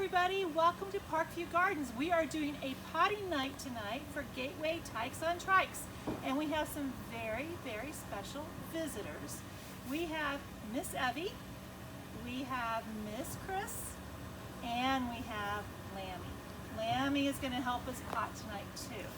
everybody, welcome to Parkview Gardens. We are doing a potting night tonight for Gateway Tykes on Trykes, and we have some very, very special visitors. We have Miss Evie, we have Miss Chris, and we have Lammy. Lammy is going to help us pot tonight too.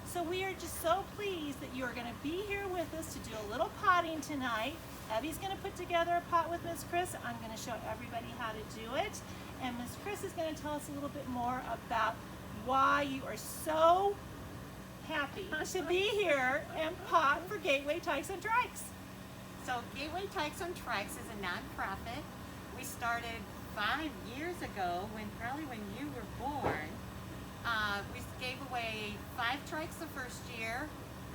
So we are just so pleased that you are going to be here with us to do a little potting tonight. Evie's going to put together a pot with Miss Chris. I'm going to show everybody how to do it. And Miss Chris is going to tell us a little bit more about why you are so happy to be here and pot for Gateway Tykes and Trykes. So Gateway Tykes and Trykes is a nonprofit. We started 5 years ago, probably when you were born. We gave away 5 trikes the first year,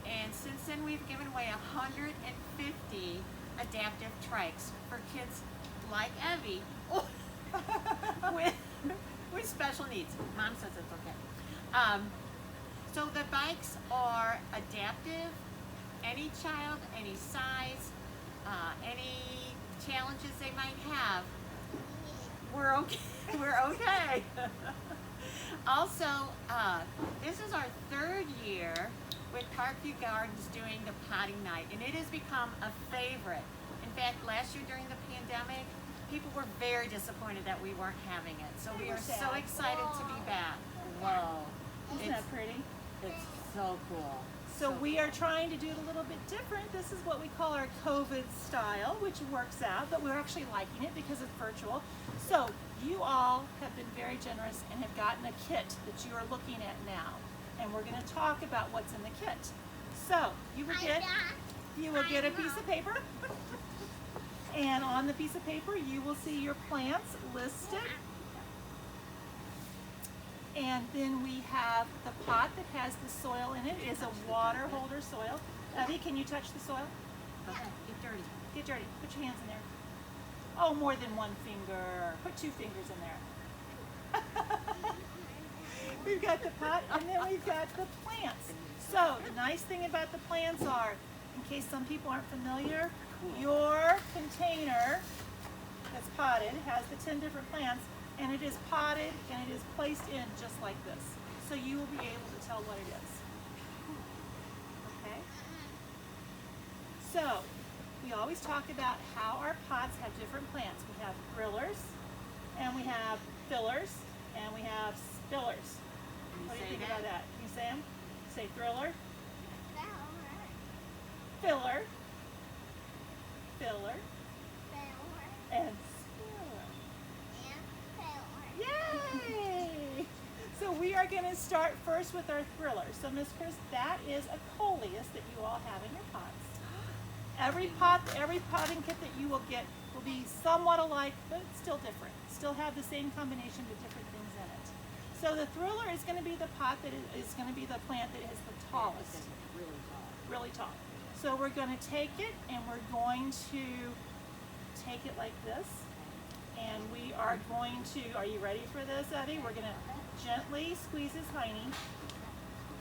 and since then we've given away 150 adaptive trikes for kids like Evie with special needs. Mom says it's okay. So the bikes are adaptive, any child, any size, any challenges they might have, we're okay. We're okay. Also, this is our 3rd year with Parkview Gardens doing the potting night, and it has become a favorite. In fact, last year during the pandemic, people were very disappointed that we weren't having it. So we are so excited to be back. Whoa. Isn't that pretty? It's so cool. So we are trying to do it a little bit different. This is what we call our COVID style, which works out, but we're actually liking it because it's virtual. So you all have been very generous and have gotten a kit that you are looking at now. And we're going to talk about what's in the kit. So you will get a piece of paper. And on the piece of paper, you will see your plants listed. And then we have the pot that has the soil in it. It is a water holder soil. Evie, can you touch the soil? Okay, get dirty. Get dirty. Put your hands in there. Oh, more than one finger. Put 2 fingers in there. We've got the pot, and then we've got the plants. So the nice thing about the plants are, in case some people aren't familiar, your container that's potted has the 10 different plants, and it is potted and it is placed in just like this. So you will be able to tell what it is. Okay? So we always talk about how our pots have different plants. We have thrillers, and we have fillers, and we have spillers. What do you think about that? Can you say them? Say thriller, filler, filler, and spiller. Yay! So we are going to start first with our thriller. So Miss Chris, that is a coleus that you all have in your pots. Every potting kit that you will get will be somewhat alike, but still different. Still have the same combination with different things in it. So the thriller is going to be the pot that is going to be the plant that is the tallest. Really tall. Really tall. So we're going to take it and we're going to take it like this. And we are going to, are you ready for this, Evie? We're going to gently squeeze his hiney.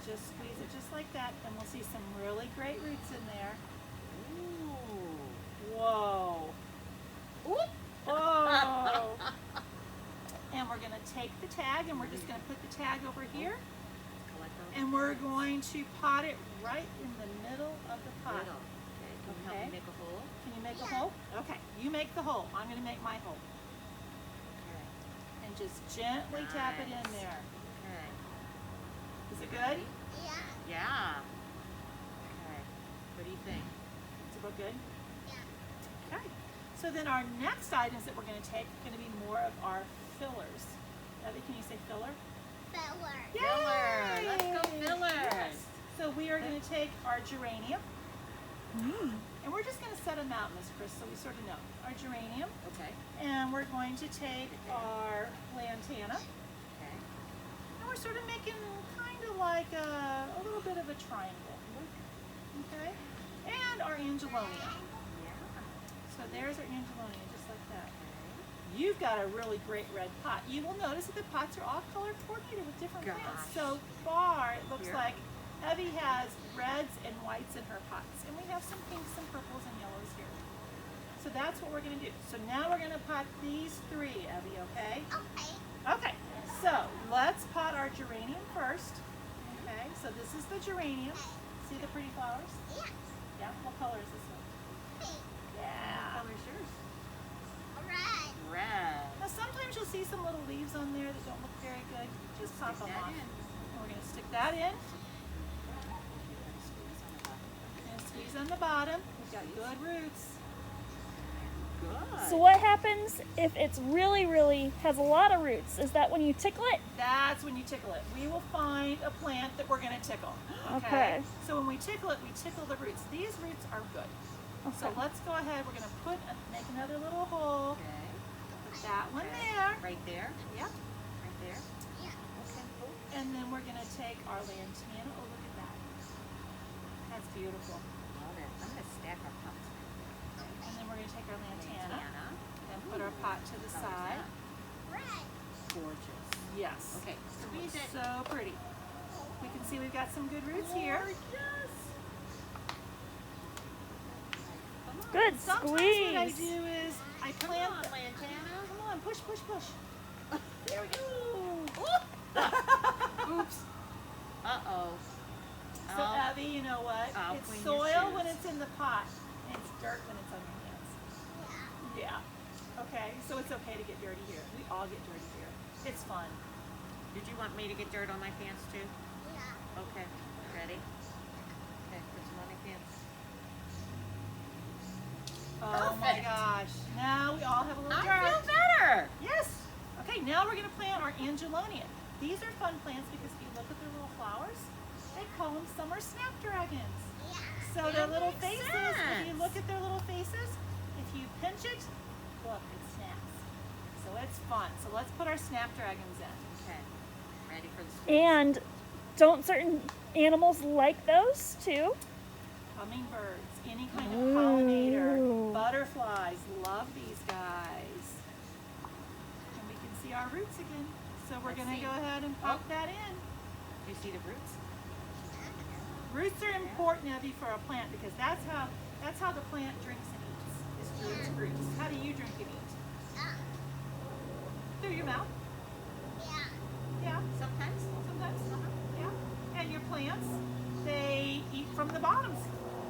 Just squeeze it just like that, and we'll see some really great roots in there. Ooh. Whoa. Ooh. Whoa. And we're going to take the tag, and we're just going to put the tag over here. And we're going to pot it right in the middle of the pot. Okay. Can you help me make a hole? Can you make a hole? Okay. You make the hole. I'm going to make my hole. And just gently tap it in there. Okay. Is it good? Yeah. Okay. What do you think? Is it look good? Yeah. Okay. So then our next items that we're going to take are going to be more of our fillers. Evie, can you say filler? Filler. Filler. Let's go fillers. Yes. So we are going to take our geranium. And we're just going to set them out, Miss Chris, so we sort of know. Our geranium. Okay. And we're going to take our lantana. Okay. And we're sort of making kind of like a little bit of a triangle. Okay? And our angelonia. Yeah. So there's our angelonia, just like that. You've got a really great red pot. You will notice that the pots are all color coordinated with different plants. So far, it looks like Evie has reds and whites in her pots. And we have some pinks and purples and yellows here. So that's what we're going to do. So now we're going to pot these 3, Evie, okay? Okay. Okay. So this is the geranium. See the pretty flowers? Yes. Yeah. What color is this one? Pink. Yeah. What color's yours? Red. Red. Now sometimes you'll see some little leaves on there that don't look very good. Just pop Stick them that on. in. We're going to stick that in. And squeeze on the bottom. We've got good roots. Good. So what happens if it's really has a lot of roots? Is that when you tickle it? That's when you tickle it. We will find a plant that we're going to tickle. Okay. So when we tickle it, we tickle the roots. These roots are good. So Okay. let's go ahead. We're going to make another little hole. Okay. Put that one Okay. there. Right there. Yep. Right there. Yeah. Okay. Cool. And then we're going to take our lantana. Oh, look at that. That's beautiful. Love it. I'm gonna stack our pots. And then we're going to take our lantana Lantana. and put our pot to the Color's side. that? Red. Gorgeous. Yes. Okay. It Squeeze looks it. so pretty. We can see we've got some good roots here. Gorgeous. Come on. Good Sometimes what I squeeze. do is I Come plant. on, Lantana. Come on, push. There we go. Oops. Uh-oh. So Evie, you know what? I'll It's clean your soil when shoes. it's in the pot, and it's dirt when it's on your hands. Yeah. Yeah. Okay, so it's okay to get dirty here. We all get dirty here. It's fun. Did you want me to get dirt on my pants too? Yeah. Okay. Ready? Okay. Put some on my pants. Oh my Perfect. gosh. Now we all have a little I dirt. feel better. Yes. Okay, now we're going to plant our angelonia. These are fun plants because if you look at their little flowers, they call them summer snapdragons. Yeah. So That their little makes faces, if you sense. look at their little faces, if you pinch it, look, it snaps. So it's fun. So let's put our snapdragons in. Okay. Ready for the squeeze? And don't certain animals like those too? Hummingbirds, any kind of pollinator, Ooh. butterflies, love these guys. And we can see our roots again. So we're Let's going to see. go ahead and pop Oh. that in. Do you see the roots? Roots are important, Evie, for a plant because that's how the plant drinks and eats. Is through its roots. How do you drink and eat? Yeah. Through your mouth. Yeah. Yeah. Sometimes. Sometimes. Yeah. And your plants, they eat from the bottoms.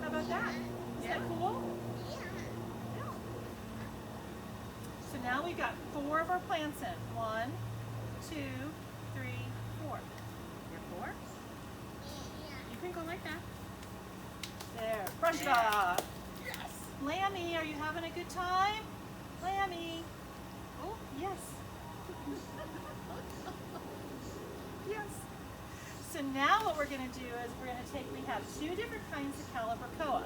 How about that? Is that cool? Yeah. Yeah. So now we've got 4 of our plants in. 1, 2, 3, 4. You're 4? Yeah. You can go like that. There. Brush it Yeah. off. Yes. Lammy, are you having a good time? Lammy. Oh, yes. Yes. So now what we're going to do is we have 2 different kinds of calibrachoa.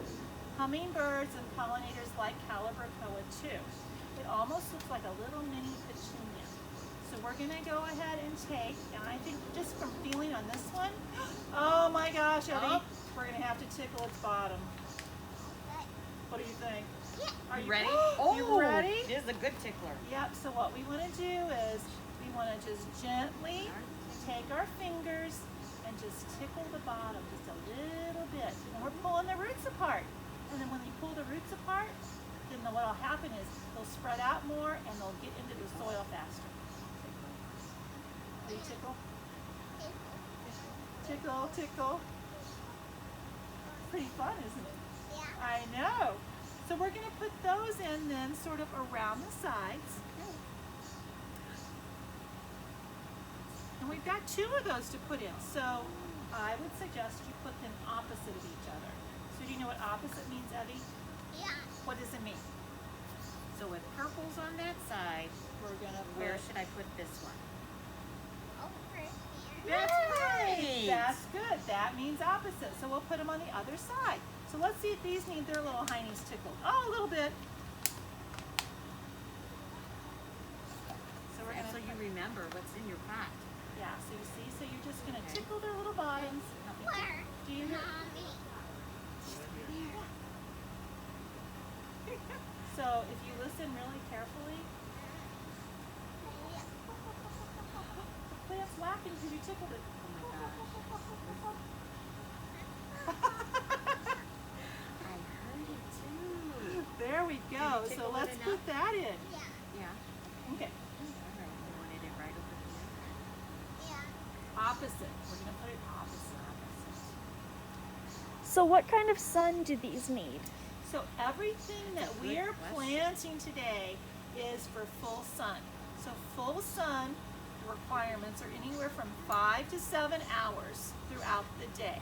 Hummingbirds and pollinators like calibrachoa too. It almost looks like a little mini petunia. So we're going to go ahead and take, and I think just from feeling on this one, oh my gosh, Evie, Oh. we're going to have to tickle its bottom. What do you think? Yeah. Are You ready? You ready? This is a good tickler. Yep, so what we want to do is we want to just gently take our fingers and just tickle the bottom just a little bit. And we're pulling the roots apart. And then when you pull the roots apart, then what will happen is they'll spread out more and they'll get into the soil faster. Will you tickle? Tickle, tickle. Pretty fun, isn't it? Yeah. I know. So we're going to put those in then sort of around the sides. And we've got 2 of those to put in. So I would suggest you put them opposite of each other. So do you know what opposite means, Evie? Yeah. What does it mean? So with purple's on that side, We're going to where should I put this one? Over here. That's right. That's good. That means opposite. So we'll put them on the other side. So let's see if these need their little heinies tickled. Oh, a little bit. So we're And going so to you remember what's in your pot. yeah, so you see, so you're just going to Okay. tickle their little bottoms. Where? Do you hear? Mommy. So if you listen really carefully, the plant's laughing because you tickled it. Oh my I heard it too. There we Did go. you So tickle it let's enough? put that in. Yeah. Yeah. Okay. All right. You wanted it right over here. Yeah. Opposite. We're going to put it opposite. So what kind of sun do these need? So everything that we are planting today is for full sun. So full sun requirements are anywhere from 5 to 7 hours throughout the day.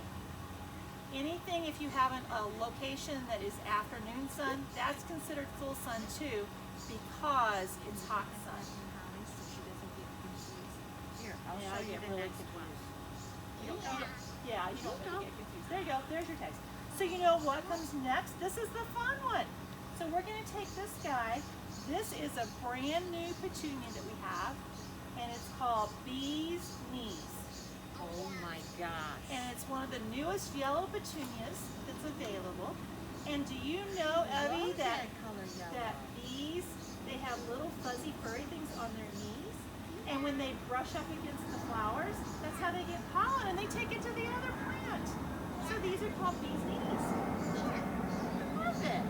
Anything, if you have a location that is afternoon sun, that's considered full sun too, because it's hot sun. Here, I'll Yeah, show I you get the really next one. You don't really get confused. There you go, there's your text. So you know what comes next? This is the fun one. So we're gonna take this guy. This is a brand new petunia that we have, and it's called Bee's Knees. Oh my gosh. And it's one of the newest yellow petunias that's available. And do you know, Evie, that color yellow. bees, they have little fuzzy furry things on their knees, and when they brush up against the flowers, that's how they get pollen, and they take it to the other plant. So these are called bees' knees. Love it.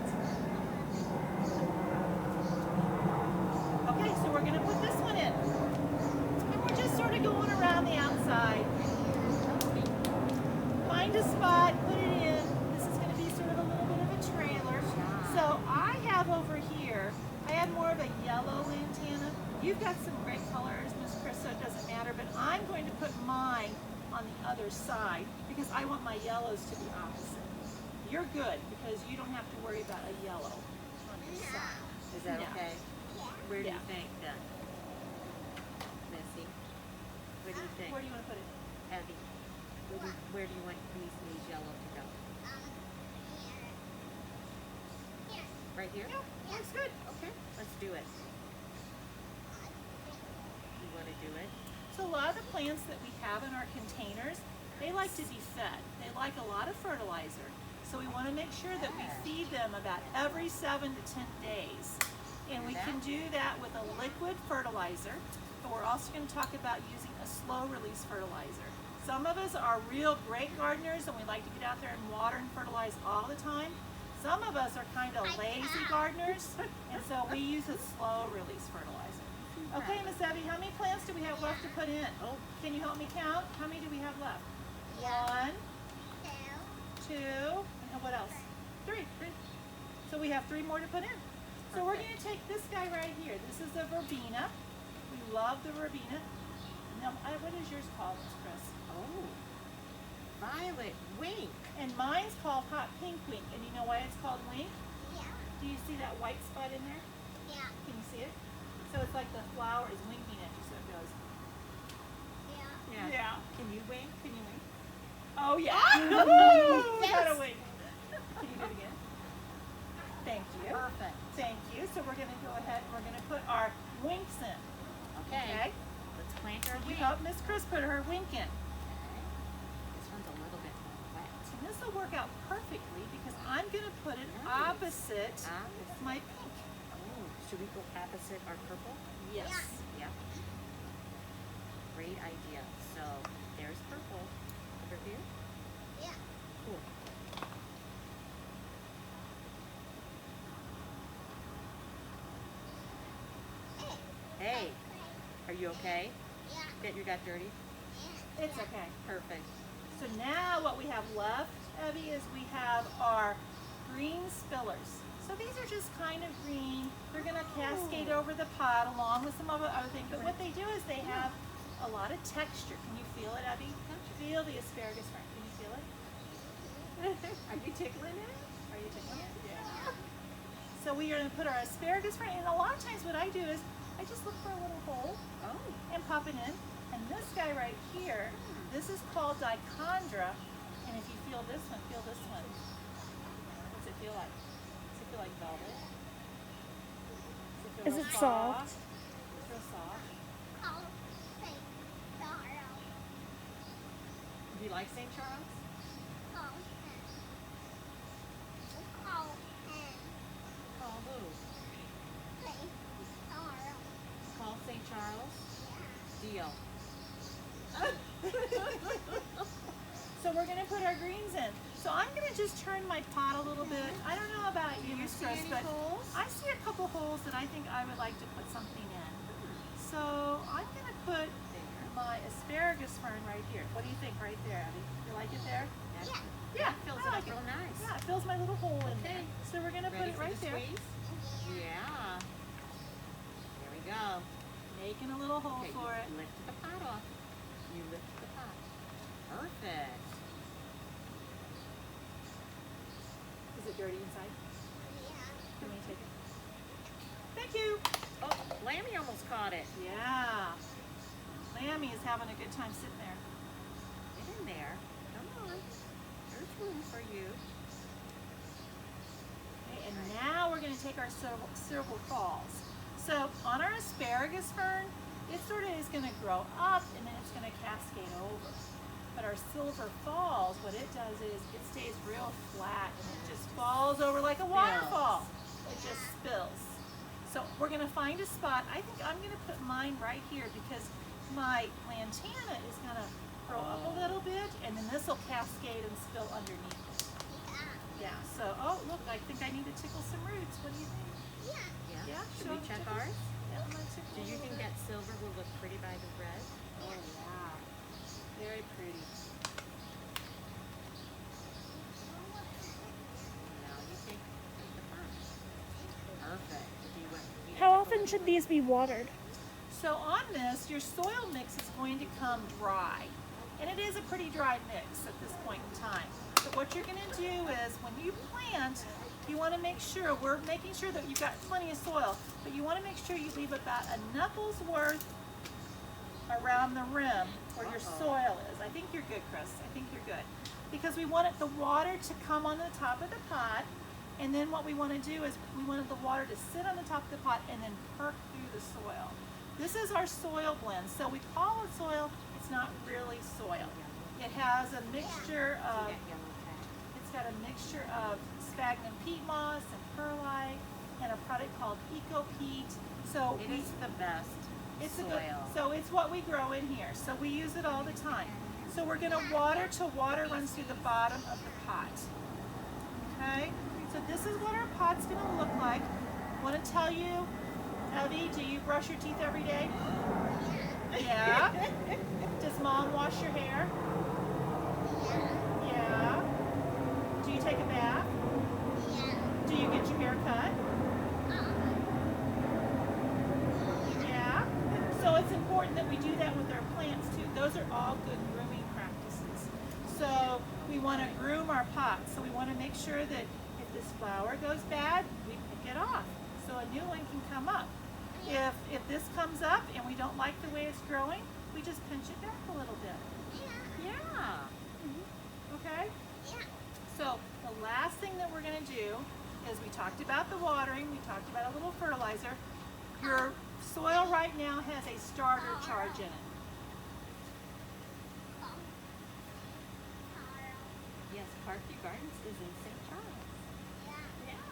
Okay, so we're gonna put this one in. And we're just sort of going around the outside. Find a spot, put it in. This is gonna be sort of a little bit of a trailer. So I have over here, I have more of a yellow lantana. You've got some great colors, Miss Chris, so it doesn't matter, but I'm going to put mine on the other side because I want my yellows to be opposite. You're good because you don't have to worry about a yellow on your side. Is that Yeah. okay? Where do Yeah. you think then? Missy? Where do you think? Where do you want to put it? Evie? Where do you want these yellow to go? Right here? Yeah, looks good. Okay, let's do it. You want to do it? So a lot of the plants that we have in our containers, they like to be fed. They like a lot of fertilizer. So we want to make sure that we feed them about every 7 to 10 days. And we can do that with a liquid fertilizer, but we're also going to talk about using a slow release fertilizer. Some of us are real great gardeners and we like to get out there and water and fertilize all the time. Some of us are kind of lazy gardeners, and so we use a slow release fertilizer. Okay, Miss Evie, how many plants do we have left to put in? Oh. Can you help me count? How many do we have left? 1, 2, and what else? 3. So we have 3 more to put in. So we're going to take this guy right here. This is a verbena. We love the verbena. Now, what is yours called, Miss Chris? Oh. Violet wink. And mine's called hot pink wink. And you know why it's called wink? Do you see that white spot in there? Can you see it? So it's like the flower is winking at you, so it goes. Yeah. Can you wink? Can you wink? Oh yeah. Yes. Got a wink. Can you do it again? Thank you. Perfect. Thank you. So we're going to go ahead and we're going to put our winks in. Okay. Let's plant our You wink. help Miss Chris put her wink in. This one's a little bit more wet. And this will work out perfectly because I'm going to put it opposite Opposite. my pink. Oh, should we go opposite our purple? Yes. Yeah. Great idea. So there's purple over here. Cool. Hey, are you okay? That you got dirty? It's okay. Perfect. So now what we have left, Evie, is we have our green spillers. So these are just kind of green. They're going to cascade over the pot along with some other things. But what they do is they have a lot of texture. Can you feel it, Evie? Feel the asparagus front. Can you feel it? Are you tickling it? Are you tickling it? Yeah. So we are going to put our asparagus front. And a lot of times what I do is I just look for a little hole and pop it in. And this guy right here, this is called dichondra. And if you feel this one, feel this one. What's it feel like? Does it feel like velvet? Does Is feel it real soft? Real soft. Do you like St. Charles? Call who? Call St. Charles? Deal. So we're going to put our greens in. So I'm going to just turn my pot a little bit. I don't know about you, Miss Chris, but I see a couple holes that I think I would like to put something in. So I'm going to put my asparagus fern right here. What do you think right there, Abby? You like it there? That, Yeah, that feels I like like real nice. Yeah, it fills my little hole in there. Okay. So we're gonna put Ready it for right the there. squeeze? Yeah. There we go. Making a little hole Okay, for it. you lift the pot off. You lift the pot. Perfect. Is it dirty inside? Yeah. Can we take it? Thank you. Oh, Lammy almost caught it. Yeah. Lammy is having a good time sitting there. Get in there. Come on. There's room for you. Okay, and now we're going to take our silver falls. So on our asparagus fern, it sort of is going to grow up and then it's going to cascade over. But our silver falls, what it does is it stays real flat and it just falls over like a waterfall. It just spills. So we're going to find a spot. I think I'm going to put mine right here because my lantana is going to grow up a little bit and then this will cascade and spill underneath it. Yeah, so, oh, look, I think I need to tickle some roots. What do you think? Yeah. Yeah, Should we check tickle? ours? Yeah, I'm gonna tickle Do a you little think bit. that silver will look pretty by the red? Oh, yeah. Very pretty. Now you take the fern. Perfect. Do you want me to How tickle often it? should these be watered? So on this, your soil mix is going to come dry. And it is a pretty dry mix at this point in time. But what you're going to do is when you plant, you want to make sure, we're making sure that you've got plenty of soil, but you want to make sure you leave about a knuckle's worth around the rim where your soil is. I think you're good, Chris. I think you're good. Because we wanted the water to come on the top of the pot, and then what we want to do is we wanted the water to sit on the top of the pot and then perk through the soil. This is our soil blend. So we call it soil, it's not really soil. It has a mixture of, That yellow patch. it's got a mixture of sphagnum peat moss and perlite and a product called Eco Peat. So It is the best it's a soil. good, so it's what we grow in here. So we use it all the time. So we're gonna water till water runs through the bottom of the pot. Okay? So this is what our pot's gonna look like. Wanna tell you, Evie, do you brush your teeth every day? Yeah. Does mom wash your hair? Yeah. Do you take a bath? Do you get your hair cut? Yeah. So it's important that we do that with our plants too. Those are all good grooming practices. So we want to groom our pots. So we want to make sure that if this flower goes bad, we pick it off so a new one can come up. If this comes up and we don't like the way it's growing, we just pinch it back a little bit. Yeah. Okay? So the last thing that we're going to do is we talked about the watering, we talked about a little fertilizer. Your soil right now has a starter charge in it. Yes, Parkview Gardens is in St. Charles. Yeah.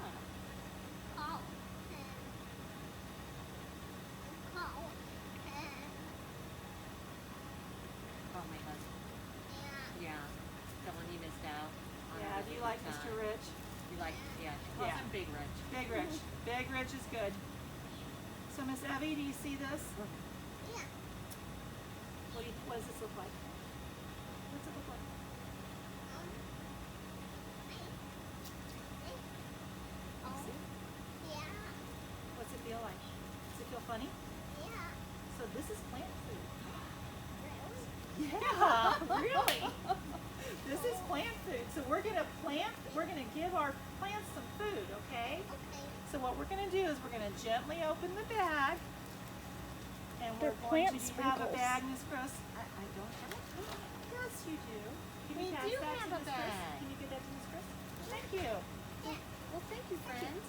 Oh, my husband. Yeah. Someone he missed out on. Yeah, do you like Mr. Rich? You like, yeah. She calls Yeah. him Big Rich. Big Rich. Big Rich is good. So Miss Evie, do you see this? What does this look like? What's it look like? What's it feel like? Does it feel funny? So this is plant food. Yeah, really. This is plant food. So we're gonna give our plants some food, okay? So what we're gonna do is we're gonna gently open the bag. And They're we're going plant to have a sprinkles. bag, Miss Chris. I don't have it. Yes, you do. Can We you pass do that have to a Miss Chris? bag. Can you get that to Miss Chris? Thank you. Well, thank you, friends.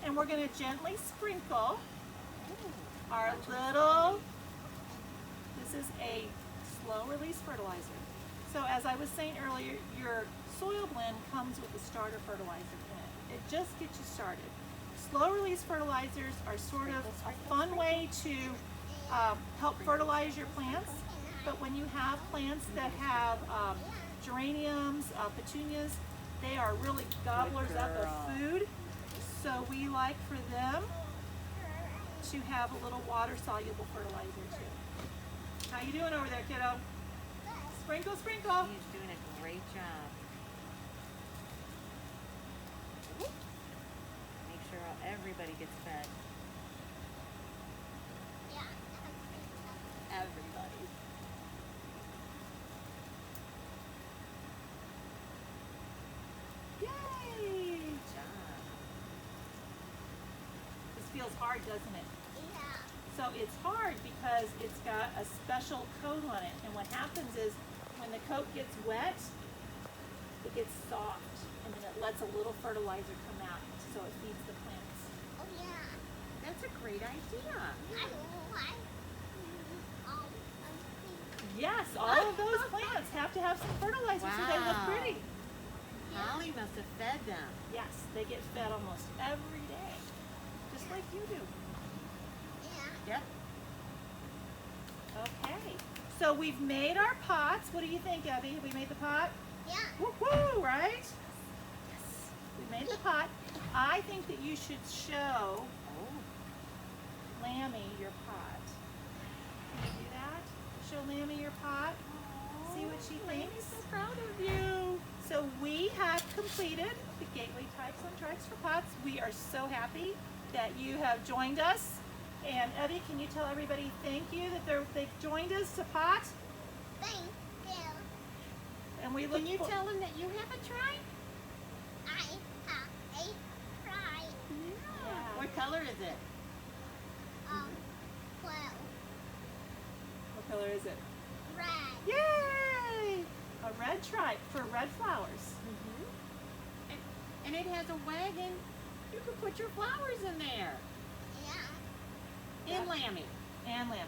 And we're gonna gently sprinkle Ooh. our little, this is a slow release fertilizer. So as I was saying earlier, your soil blend comes with a starter fertilizer in it. It just gets you started. Slow release fertilizers are sort of a fun way to help fertilize your plants. But when you have plants that have geraniums, petunias, they are really gobblers up of food. So we like for them to have a little water soluble fertilizer too. How you doing over there, kiddo? Sprinkle, sprinkle. He's doing a great job. Whoop. Make sure everybody gets fed. Yeah. Everybody. Yay! Good job. This feels hard, doesn't it? Yeah. So it's hard because it's got a special coat on it. And what happens is when the coat gets wet, it gets soft. And then it lets a little fertilizer come out so it feeds the plants. Oh yeah. That's a great idea. I like Yes, all of those plants have to have some fertilizer so they look Wow. pretty. Holly must have fed them. Yes, they get fed almost every day, just like you do. Yeah. Yep. Okay, so we've made our pots. What do you think, Evie? Have we made the pot? Yeah. Woo-hoo, right? Yes, we made the pot. I think that you should show Oh. Lammy your pot. Can you do that? Show Lammy your pot. See what she thinks. So proud of you. So we have completed the Gateway Tykes on Trykes for Pots. We are so happy that you have joined us. And Evie, can you tell everybody thank you that they've joined us to pot? Thank you. And we look Can you for- tell them that you have a try? I have a pride. Yeah. What color is it? Well, What color is it? red. Yay! A red tripe for red flowers. And it has a wagon. You can put your flowers in there. Yeah. In Lammy. And Lammy.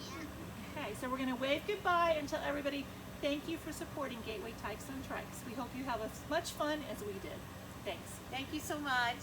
Yeah. Okay, so we're going to wave goodbye and tell everybody thank you for supporting Gateway Tykes on Trykes. We hope you have as much fun as we did. Thanks. Thank you so much.